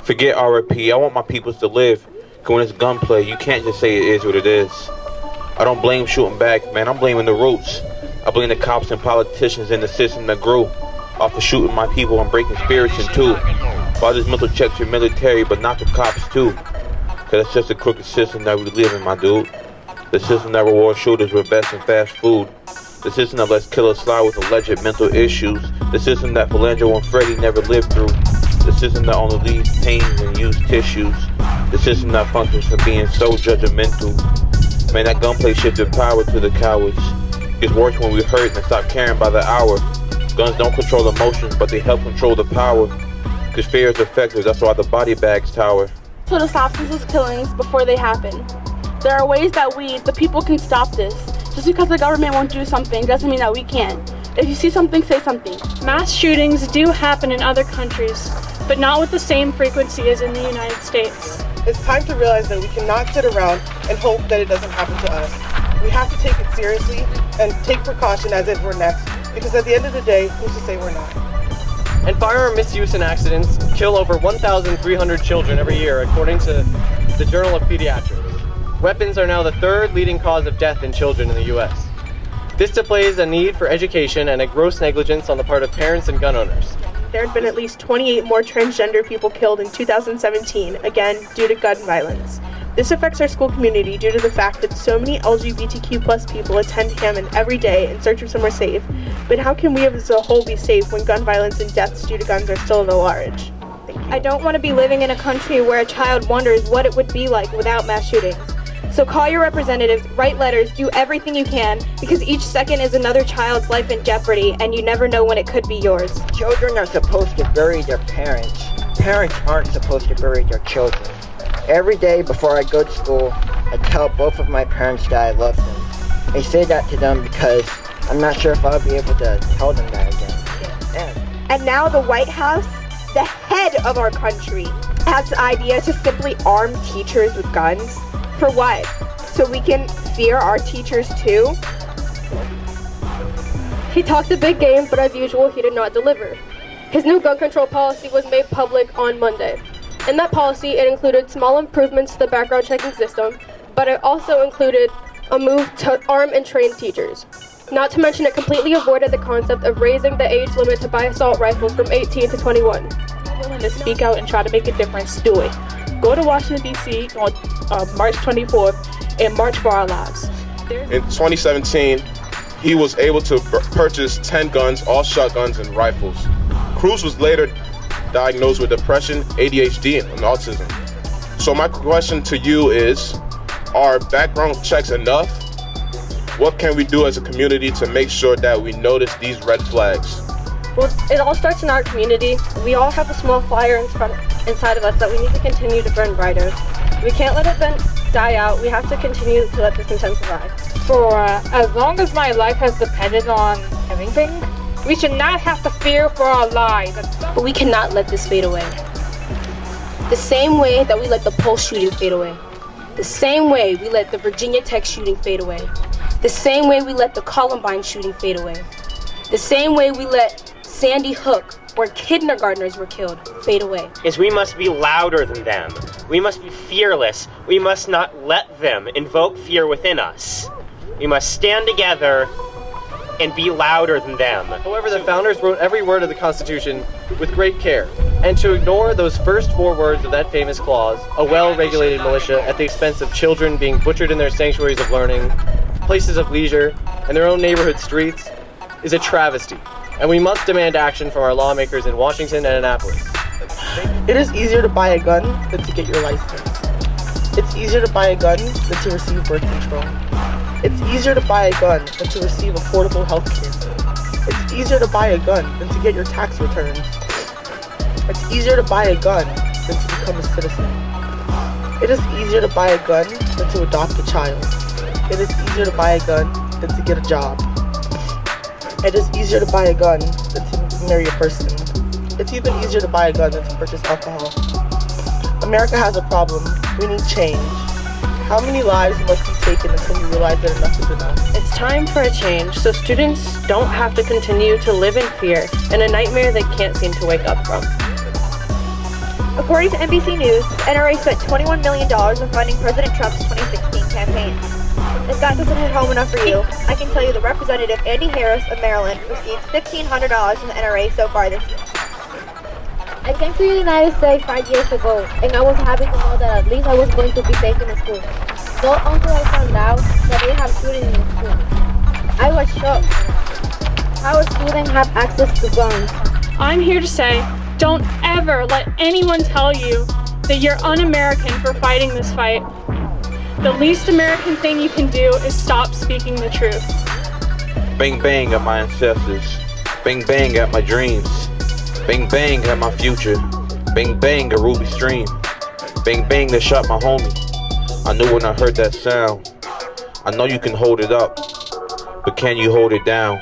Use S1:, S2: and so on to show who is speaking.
S1: Forget RP. I want my peoples to live. Cause when it's gunplay, you can't just say it is what it is. I don't blame shooting back, man. I'm blaming the roots. I blame the cops and politicians and the system that grew off of shooting my people and breaking spirits in two. Fathers mental checks your military, but not the cops too. Cause it's just a crooked system that we live in, my dude. The system that rewards shooters with best and fast food. The system that lets killers slide with alleged mental issues. The system that Philando and Freddie never lived through. The system that only leaves pains and used tissues. The system that functions for being so judgmental. Man, that gunplay shifted power to the cowards. It's worse when we hurt and stop caring by the hour. Guns don't control emotions, but they help control the power. Cause fear is effective, that's why the body bags tower.
S2: So to stop senseless killings before they happen. There are ways that we, the people, can stop this. Just because the government won't do something doesn't mean that we can't. If you see something, say something.
S3: Mass shootings do happen in other countries, but not with the same frequency as in the United States.
S4: It's time to realize that we cannot sit around and hope that it doesn't happen to us. We have to take it seriously and take precaution as if we're next, because at the end of the day, who's to say we're not?
S5: And firearm misuse and accidents kill over 1,300 children every year, according to the Journal of Pediatrics. Weapons are now the third leading cause of death in children in the U.S. This displays a need for education and a gross negligence on the part of parents and gun owners.
S6: There had been at least 28 more transgender people killed in 2017, again, due to gun violence. This affects our school community due to the fact that so many LGBTQ+ people attend Hammond every day in search of somewhere safe. But how can we as a whole be safe when gun violence and deaths due to guns are still at a large?
S7: I don't want to be living in a country where a child wonders what it would be like without mass shootings. So call your representatives, write letters, do everything you can, because each second is another child's life in jeopardy, and you never know when it could be yours.
S8: Children are supposed to bury their parents. Parents aren't supposed to bury their children. Every day before I go to school, I tell both of my parents that I love them. I say that to them because I'm not sure if I'll be able to tell them that again.
S6: And now the White House, the head of our country, has the idea to simply arm teachers with guns. For what? So we can fear our teachers too?
S9: He talked a big game, but as usual, he did not deliver. His new gun control policy was made public on Monday. In that policy, it included small improvements to the background checking system, but it also included a move to arm and train teachers. Not to mention, it completely avoided the concept of raising the age limit to buy assault rifles from 18 to 21.
S10: If you're willing to speak out and try to make a difference, do it. Go to Washington, D.C. on March 24th and march for our lives.
S11: In 2017, he was able to purchase 10 guns, all shotguns and rifles. Cruz was later diagnosed with depression, ADHD, and autism. So my question to you is, are background checks enough? What can we do as a community to make sure that we notice these red flags?
S9: Well, it all starts in our community. We all have a small fire inside of us that we need to continue to burn brighter. We can't let it die out. We have to continue to let this intensify.
S12: For as long as my life has depended on anything, we should not have to fear for our lives.
S2: But we cannot let this fade away. The same way that we let the Pulse shooting fade away. The same way we let the Virginia Tech shooting fade away. The same way we let the Columbine shooting fade away. The same way we let Sandy Hook, where kindergartners were killed, fade away.
S13: Is we must be louder than them. We must be fearless. We must not let them invoke fear within us. We must stand together and be louder than them.
S5: However, the founders wrote every word of the Constitution with great care. And to ignore those first 4 words of that famous clause, a well-regulated militia at the expense of children being butchered in their sanctuaries of learning, places of leisure, and their own neighborhood streets, is a travesty. And we must demand action from our lawmakers in Washington and Annapolis.
S4: It is easier to buy a gun than to get your license. It's easier to buy a gun than to receive birth control. It's easier to buy a gun than to receive affordable health care. It's easier to buy a gun than to get your tax returns. It's easier to buy a gun than to become a citizen. It is easier to buy a gun than to adopt a child. It is easier to buy a gun than to get a job. It is easier to buy a gun than to marry a person. It's even easier to buy a gun than to purchase alcohol. America has a problem. We need change. How many lives must be taken until we realize that enough is enough?
S6: It's time for a change so students don't have to continue to live in fear and a nightmare they can't seem to wake up from.
S7: According to NBC News, the NRA spent $21 million on funding President Trump's 2016 campaign. If that doesn't hit home enough for you, I can tell you that Representative Andy Harris of Maryland received $1,500 from the NRA so far this year.
S14: I came to the United States 5 years ago, and I was happy to know that at least I was going to be safe in school. Not until I found out that they have shooting in school. I was shocked. How students have access to guns?
S3: I'm here to say, don't ever let anyone tell you that you're un-American for fighting this fight. The least American thing you can do is stop speaking the truth.
S1: Bang bang at my ancestors. Bang bang at my dreams. Bang bang at my future. Bang bang at Ruby Stream. Bang bang that shot my homie. I knew when I heard that sound. I know you can hold it up, but can you hold it down?